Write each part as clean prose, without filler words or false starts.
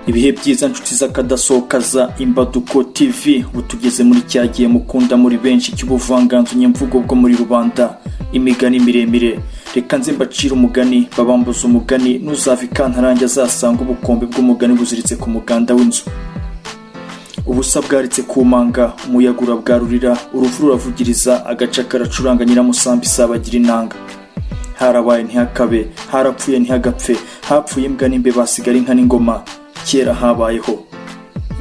Ibihe byiza nshuti z'akadasohokaza Imbaduko TV, utugeze muri cyagiye mukunda muri benshi cy'ubuvanganzo nyemvugo bwo muri rubanda, imigani miremire. Reka nze mbacira umugani, babambuza umugani, nuzava ikantarange azasanga ubukombe bw'umugani buziritse ku muganda w'inzu. Ubusa bwaritse ku manga, umuyaga urabwarurira, uruvu ruravugiriza, agaca karacuranga, nyiramusambi isabagira inanga. Harabaye ntihakabe, harapfuye ntihagapfe, hapfuye imbwa n'imbe basigara inka n'ingoma. Kera habayeho.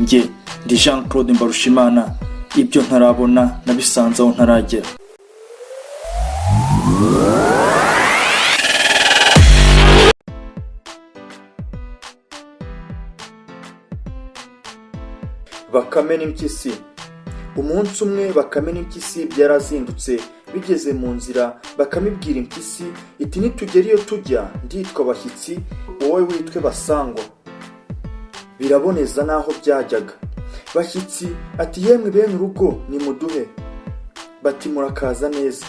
Nge ndi Jean Claude Mbarushimana, ibyo ntarabona nabisanze aho ntaragera. Bakame n'impyisi. Umunsi umwe Bakame n'impyisi byarazindutse, bigeze mu nzira Bakame ibwira impyisi iti nitugera iyo tujya nditwa Bashyitsi, wowe witwe Basangwa. Biraboneza naho byajyaga. Bashyitsi ati yemwe bene urugo nimuduhe. Bati murakaza neza.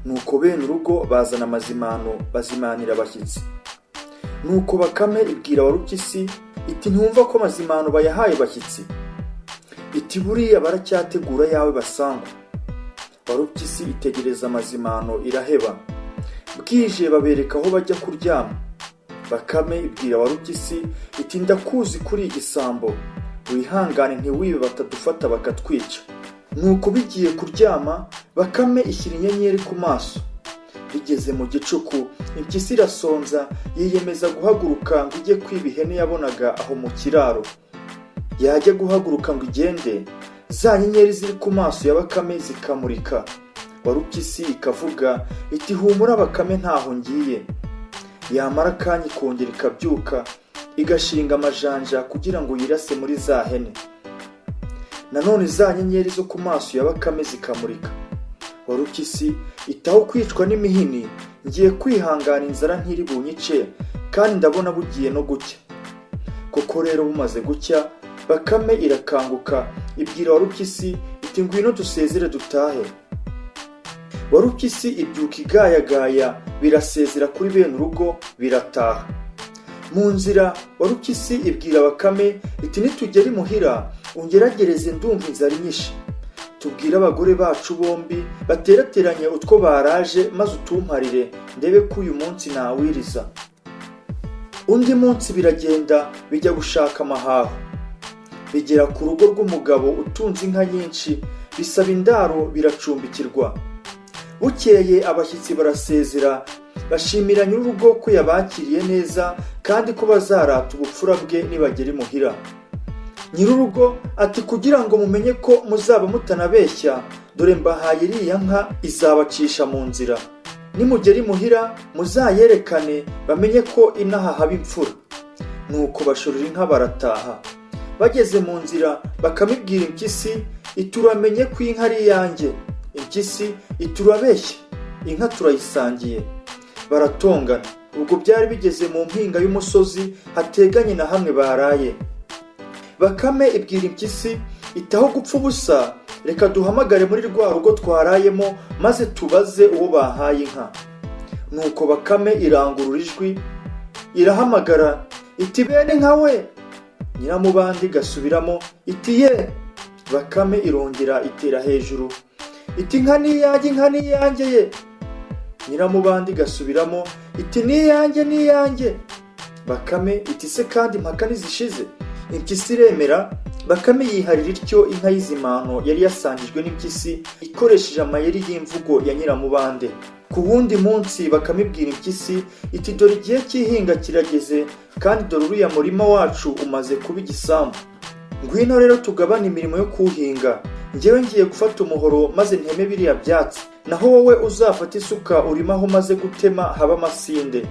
Nuko bene urugo bazana amazimano bazimanira Bashyitsi. Nuko Bakame ibwira Warupyisi iti ntumva ko amazimano bayahaye Bashyitsi? Iti buriya baracyategura yawe Basangwa. Warupyisi itegereza amazimano iraheba. Bwije babereka aho bajya kuryama. Bakame ibwira Warupyisi iti ndakuzi kuri igisambo, wihangane ntiwibe batadufata bakatwica. Nuko bigiye kuryama Bakame ishyira inyenyeri ku maso. Bigeze mu gicuku impyisi irasonza, yiyemeza guhaguruka ngo ijye kwiba ihene yabonaga aho mu kiraro. Yajya guhaguruka ngo igende, za nyenyeri ziri ku maso ya Bakame zikamurika. Warupyisi ikavuga iti humura Bakame ntaho ngiye. Yamara akanya ikongera ikabyuka, igashinga amajanja kugira ngo yirase muri za hene. Nanone za nyenyeri zo ku maso ya Bakame zikamurika. Warupyisi itaho kwicwa n'imihini, ngiye kwihangana inzara ntiri bunyice, kandi ndabona bugiye no gucya. Koko rero bumaze gucya, Bakame irakanguka ibwira Warupyisi iti ngwino dusezere dutahe. Warupyisi ibyuka igayagaya, birasezera kuri bene urugo birataha. Mu nzira Warupyisi ibwira Bakame iti nitugera imuhira ungeragereze ndumva inzara inyishe. Tubwire abagore bacu bombi baterateranye utwo baraje, maze utumparire ndebe ko uyu munsi nawiriza. Undi munsi biragenda bijya gushaka amahaho. Bigera ku rugo rw'umugabo utunze inka nyinshi, bisaba indaro biracumbikirwa. Bukeye Abashyitsi barasezera, bashimira nyir'urugo ko yabakiriye neza kandi ko bazarata ubupfura bwe nibagera imuhira. Nyir'urugo ati kugira ngo mumenye ko muzaba mutanabeshya, dore mbahaye iriya nka izabacisha mu nzira. Nimugera imuhira muzayerekane bamenye ko inaha haba imfura. Nuko bashorera inka barataha. Bageze mu nzira Bakame ibwira impyisi iti uramenye ko inka ari iyanjye. Impyisi iti urabeshya, inka turayisangiye. Baratongana. Ubwo byari bigeze mu mpinga y'umusozi hateganye na hamwe baraye. Bakame ibwira impyisi iti aho gupfa ubusa, reka duhamagare muri rwa rugo twarayemo maze tubaze uwo bahaye inka. Nuko Bakame irangurura ijwi irahamagara iti bene inka we. Nyiramubandi gasubiramo iti ye. Bakame irongera itera hejuru iti inka niyanjye, inka niyanjye ye. Nyiramubandi gasubiramo iti niyanjye, niyanjye. Bakame iti se kandi impaka nizishize? Impyisi iremera. Bakame yiharira ityo inka y'izimano yari yasangijwe n'impyisi ikoresheje amayeri y'imvugo ya Nyiramubande. Ku wundi munsi Bakame ibwira impyisi iti dore igihe cy'ihinga kirageze, kandi dore uriya murima wacu umaze kuba igisambu. Ngwino rero tugabane imirimo yo kuwuhinga. Njyewe ngiye gufata umuhoro maze nteme biriya byatsi, naho wowe uzafata isuka urimaho maze gutema haba amasinde.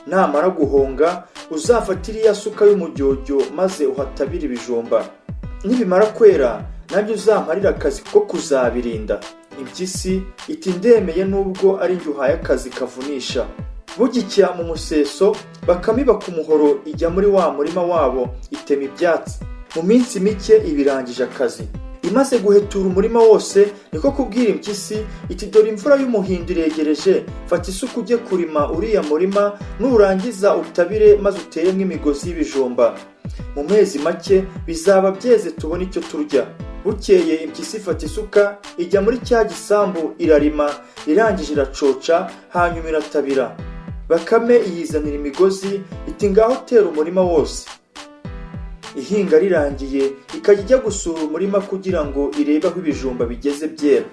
Namara guhonga uzafata iriya suka y'umujyojyo maze uhatabire ibijumba. Nibimara kwera nabyo uzamparira akazi ko kuzabirinda. Impyisi iti ndemeye nubwo ari njye uhaye akazi kavunisha. Bugicya mu museso Bakame iba ku muhoro ijya muri wa murima wabo itema ibyatsi. Mu minsi mike ibirangije akazi. Imaze guhetura umurima wose niko kubwira impyisi iti dore imvura y'umuhindo iregereje, fata isuka ujye kurima uriya murima, nurangiza utabire maze uteremo imigozi y'ibijumba. Mu mezi make bizaba byeze tubone icyo turya. Bukeye impyisi ifata isuka ijya muri cya gisambu irarima, irangije iracoca, hanyuma iratabira. Bakame iyizanira imigozi iti ngaho tera umurima wose. Ihinga rirangiye ikajya ijya gusura umurima kugira ngo irebe aho ibijumba bigeze byera.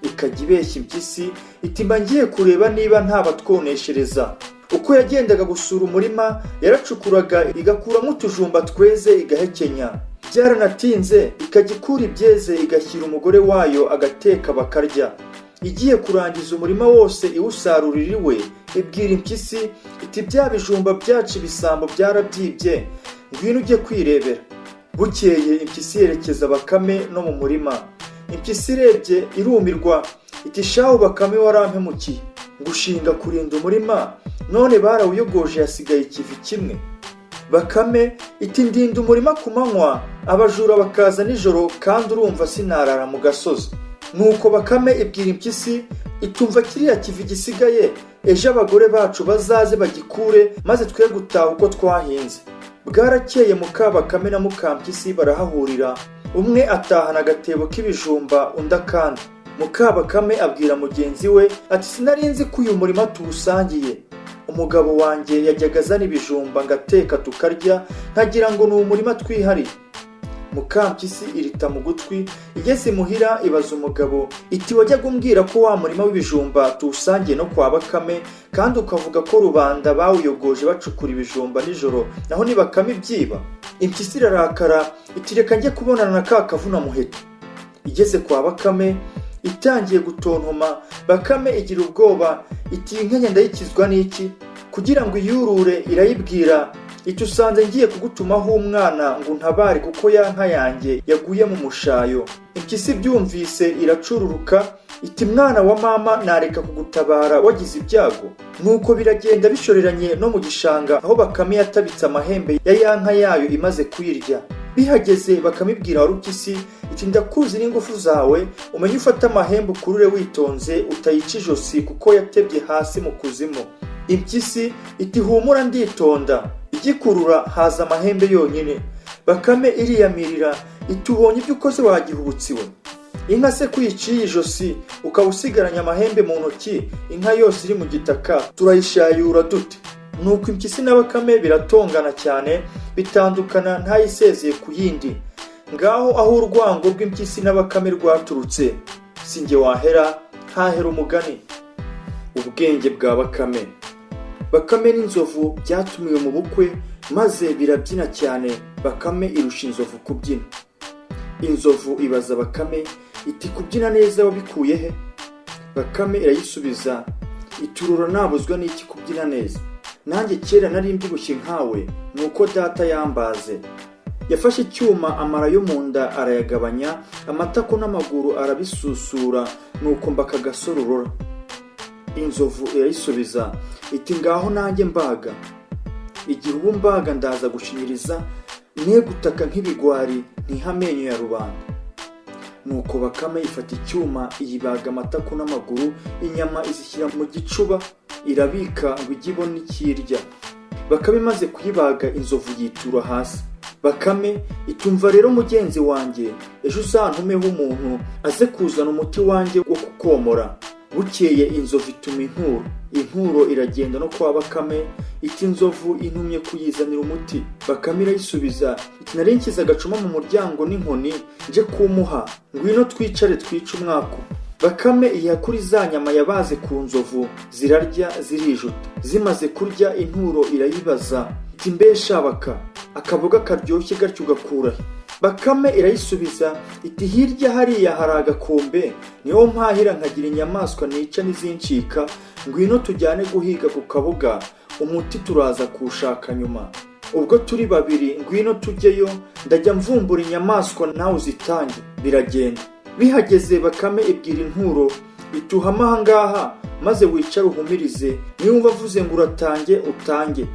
Ikajya ibeshya impyisi iti mba ngiye kureba niba ntabatwoneshereza. Uko yagendaga gusura umurima yaracukuraga igakuramo utujumba tweze igahekenya. Byaranatinze ikajya ikura ibyeze igashyira umugore wayo agateka bakarya. Igiye kurangiza umurima wose iwusarurira iwe, ibwira impyisi iti bya bijumba byacu ibisambo byarabyibye, ngwino ujye kwirebera. Bukeye impyisi yerekeza Bakame no mu murima. Impyisi irebye irumirwa iti shahu Bakame warampemukiye, ngushinga kurinda umurima none barawuyogoje hasigaye ikivi kimwe. Bakame iti ndinda umurima ku manywa, abajura bakaza nijoro kandi urumva sinarara mu gasozi. Nuko Bakame ibwira impyisi itumva kiriya kivi gisigaye, ejo abagore bacu bazaze bagikure maze twe gutaha uko twahinze. Bwarakeye Mukabakame na Mukampyisi barahahurira, umwe atahana agatebo k'ibijumba undi akandi. Mukabakame abwira mugenzi we ati sinari nzi ko uyu murima tuwusangiye. Umugabo wanjye yajyaga azana ibijumba ngateka tukarya, nkagira ngo ni umurima twihariye. Mukampyisi irita mu gutwi, igeze imuhira ibaza umugabo iti wajyaga umbwira ko wa murima w'ibijumba tuwusangiye no kwa Bakame, kandi ukavuga ko rubanda bawuyogoje bacukura ibijumba nijoro, naho ni Bakame ibyiba? Impyisi irarakara iti reka njye kubonana na ka kavuna muheto. Igeze kwa Bakame itangiye gutontoma, Bakame igira ubwoba iti inkenye ndayikizwa n'iki? Kugira ngo iyurure irayibwira iti usanze ngiye kugutumaho umwana ngo untabare kuko ya nka yanjye yaguye mu mushayo. Impyisi byumvise iracururuka iti mwana wa mama nareka kugutabara wagize ibyago. Nuko biragenda bishoreranye no mu gishanga aho Bakame yatabitse amahembe ya ya nka yayo imaze kuyirya. Bihageze Bakamibwira Warupyisi iti ndakuzi n'ingufu zawe, umenye ufata amahembe ukurure witonze utayica ijosi kuko yatebye hasi mu kuzimu. Impyisi iti humura nditonda. Igikurura haza amahembe yonyine. Bakame iriyamirira iti ubonye ibyo ukoze wagihubutsiwe. Inka se kuyiciye ijosi ukaba usigaranye amahembe mu ntoki, inka yose iri mu gitaka turayishayura dute? Nuko impyisi na Bakame biratongana cyane, bitandukana ntayisezeye ku yindi. Ngaho aho urwango rw'impyisi na Bakame rwaturutse, sinjye wahera hahera umugani. Ubwenge bwa Bakame. Bakame n'inzovu byatumiwe mu bukwe maze birabyina cyane. Bakame irusha inzovu kubyina. Inzovu ibaza Bakame iti kubyina neza wabikuye he? Bakame irayisubiza iturura nabuzwa n'iki kubyina neza? Nanjye kera nari mbyibushye nkawe, nuko data yambaze. Yafashe icyuma amara yo mu nda arayagabanya, amatako n'amaguru arabisusura, nuko mbaka gasororora. Inzovu irayisubiza iti ngaho nanjye mbaga. Igihe ubu mbaga ndaza gushinyiriza, ne gutaka nk'ibigwari ntihamenyo ya rubanda. Nuko Bakame ifata icyuma iyibaga amatako n'amaguru, inyama izishyira mu gicuba, irabika ngo ijye ibona ikirya. Bakame imaze kuyibaga inzovu yitura hasi. Bakame itumva rero mugenzi wanjye, ejo uzantumeho umuntu aze kuzana umuti wanjye wo kukomora. Bukeye inzovu ituma inturo. Inturo iragenda no kwa Bakame iti inzovu intumye kuyizanira umuti. Bakame irayisubiza iti nari nshyize agacuma mu muryango n'inkoni nje kumuha, ngwino twicare twice umwako. Bakame iha kuri za nyama yabaze ku nzovu, zirarya zirijuta. Zimaze kurya inturo irayibaza iti mbe shabaka, akaboga karyoshye gatyo ugakura he? Bakame irayisubiza iti hirya hariya hari agakombe, niho mpahira nkagira inyamaswa nica n'izincika, ngwino tujyane guhiga ku kaboga, umuti turaza kuwushaka nyuma. Ubwo turi babiri ngwino tujyeyo, ndajya mvumbura inyamaswa nawe uzitange. Biragenda. Bihageze Bakame ibwira inturo ituhama ahangaha maze wicare uhumirize, niwumva avuze ngo uratange utange.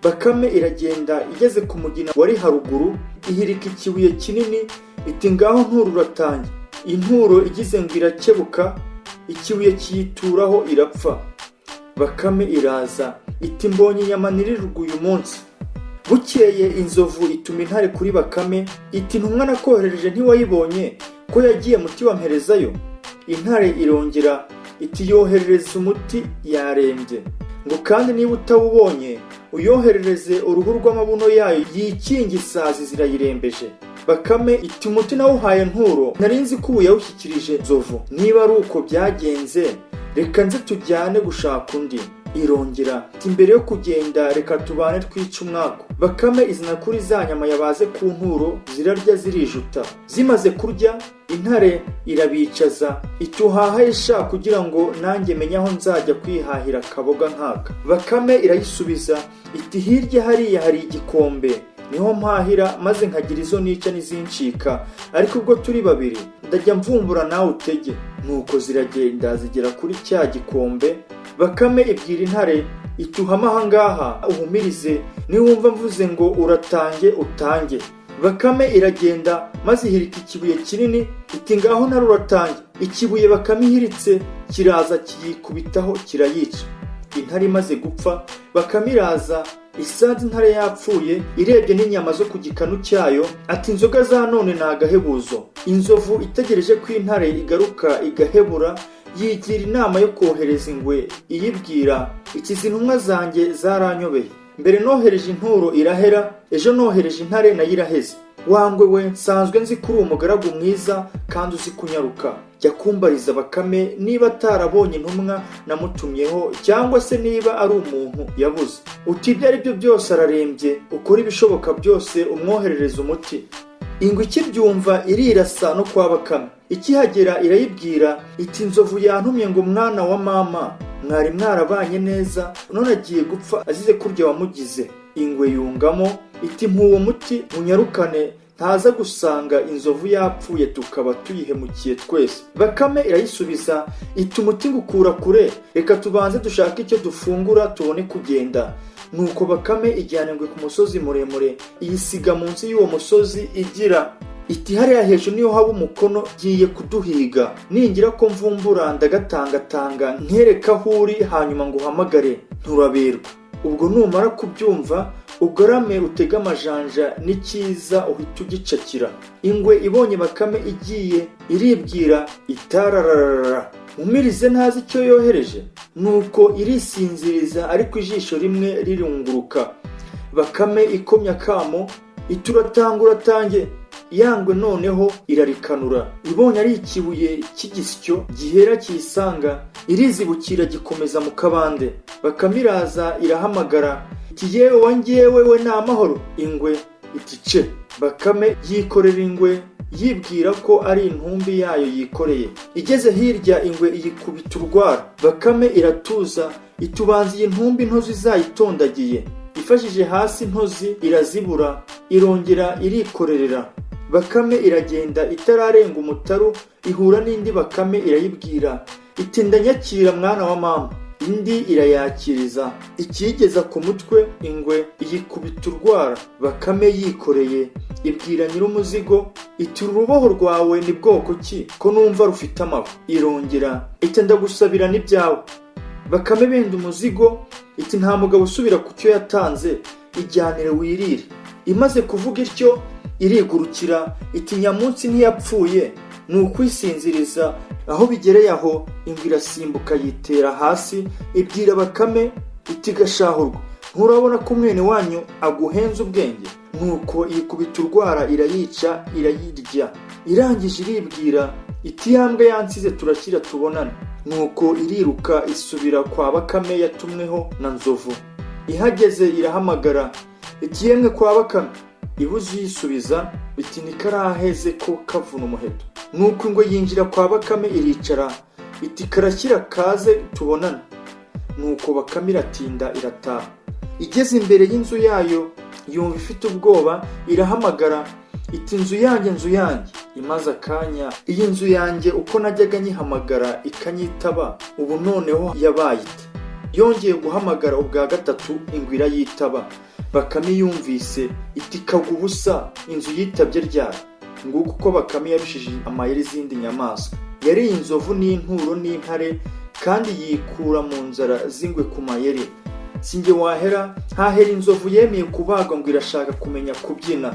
Bakame iragenda, igeze ku mugina wari haruguru ihirika ikibuye kinini, iti ngaho nturo uratange. Inturo igize ngo irakebuka, ikibuye kiyituraho irapfa. Bakame iraza iti mbonye inyama nirirwa uyu munsi. Bukeye inzovu ituma intare kuri Bakame iti ntumwa nakoherereje ntiwayibonye ko yagiye muti wamperezayo? Intare irongera iti yoherereza umuti yarembye, ngo kandi niba utawubonye uyoherereze uruhu rw'amabuno yayo yikingi isazi zirayirembeje. Bakame iti umuti nawuhaye Nturo, nari nzi ko ubu yawushyikirije Nzovu. Niba ari uko byagenze reka nze tujyane gushaka undi. Irongera iti mbere yo kugenda reka tubane twice umwaku. Bakame izina kuri za nyama yabaze ku Nturo, zirarya zirijuta. Zimaze kurya intare irabicaza iti uhahaye sha kugira ngo nanjye menye aho nzajya kwihahira akaboga nkaka. Bakame irayisubiza iti hirya hariya hari igikombe, niho mpahira maze nkagira izo nica n'izincika, ariko ubwo turi babiri ndajya mvumbura nawe utege. Nuko ziragenda zigera kuri cya gikombe. Bakame ibwira intare iti uhame aha ngaha uhumirize, niwumva mvuze ngo uratange utange. Bakame iragenda maze ihirika ikibuye kinini iti ngaho ntare uratange. Ikibuye Bakame ihiritse kiraza kiyikubitaho kirayica. Intare imaze gupfa, Bakame iraza isanze intare yapfuye, irebye n'inyama zo ku gikanu cyayo ati inzoga za none ni agahebuzo. Inzovu itegereje ko intare igaruka igahebura, yigira inama yo kohereza ingwe iyibwira iti izi ntumwa zanjye zaranyobeye. Mbere nohereje Inturo irahera, ejo nohereje intare nayo iraheze. Wangwe we nsanzwe nzi kuri umugaragu mwiza kandi uzi kunyaruka. Jya kumbariza Bakame niba atarabonye intumwa namutumyeho, cyangwa se niba ari umuntu yabuze. Uti ibyo ari byo byose ararembye, ukora ibishoboka byose umwoherereza umuti. Ingwe ikibyumva irirasa no kwa Bakame. Ikihagera irayibwira iti inzovu yantumye ngo mwana wa mama, mwari mwarabanye neza, none agiye gupfa azize kurya wamugize. Ingwe yungamo iti mpuwo muti munyarukane, ntaza gusanga inzovu yapfuye tukaba tuyihemukiye twese. Bakame irayisubiza iti umuti ngukura kure, reka tubanze dushake icyo dufungura tubone kugenda. Nuko Bakame ijyana ingwe ku musozi muremure, iyisiga munsi y'uwo musozi igira iti hariya hejuru niyo haba umukono giye kuduhiga, ningira ko mvumbura ndagatangatanga nkereka aho uri, hanyuma ngo uhamagare nturaberwa. Ubwo numara kubyumva ugarame utega amajanja n'ikiza uhita ugicakira. Ingwe ibonye Bakame igiye iribwira itarararara, umirize ntazi icyo yohereje. Nuko irisinziriza ariko ijisho rimwe rirunguruka. Bakame ikomya akamo iti uratange. Yangwe noneho irarikanura, ibonye ari ikibuye cy'igisyo gihera kiyisanga, irizibukira gikomeza mu kabande. Bakame iraza irahamagara iti yewe wangewe we ni amahoro. Ingwe iti ce. Bakame yikorera ingwe yibwira ko ari intumbi yayo yikoreye. Igeze hirya ingwe iyikubita urwara. Bakame iratuza itubanza iyi ntumbi intozi zayitondagiye. Ifashije hasi intozi irazibura, irongera irikorerera. Bakame iragenda itararenga umutaru, ihura n'indi Bakame irayibwira iti ndanyakira mwana wa mama. Indi irayakiriza, ikigeza ku mutwe ingwe iyikubita urwara. Bakame yikoreye ibwira nyir'umuzigo iti uruboho rwawe ni bwoko ki ko numva rufite amahwa? Irongera iti ndagusabira n'ibyawe. Bakame benda umuzigo iti nta mugabo usubira ku cyo yatanze, ijyanire wirire. Imaze kuvuga ityo irigurukira iti nyamunsi ntiyapfuye, ni ukwisinziriza. Aho bigereye aho ingwe irasimbuka yitera hasi, ibwira Bakame iti gashahurwa, nturabona ko mwene wanyu aguhenze ubwenge? Nuko yikubita urwara irayica irayirya. Irangije iribwira iti yambwa yansize turakira tubonane. Nuko iriruka isubira kwa Bakame yatumweho na Nzovu. Ihageze irahamagara iti yemwe kwa Bakame. Ibuze uyisubiza iti nikaraheze ko kavuna umuheto. Nuko ingwe yinjira kwa Bakame iricara iti karakira kaze tubonane. Nuko Bakame iratinda irataha. Igeze imbere y'inzu yayo yumva ifite ubwoba, irahamagara iti nzu yanjye. Imaze akanya iyi nzu yanjye uko najyaga nyihamagara ikanyitaba, ubu noneho yabaye ite? Yongeye guhamagara ubwa gatatu ingwe irayitaba. Bakame yumvise iti kagwa ubusa, inzu yitabye ryari? nguko uko Bakame yarushije amayeri izindi nyamaswa. Yariye inzovu n'inturo n'intare kandi yikura mu nzara z'ingwe ku mayeri. Sinjye wahera hahera inzovu yemeye kubagwa ngo irashaka kumenya kubyina.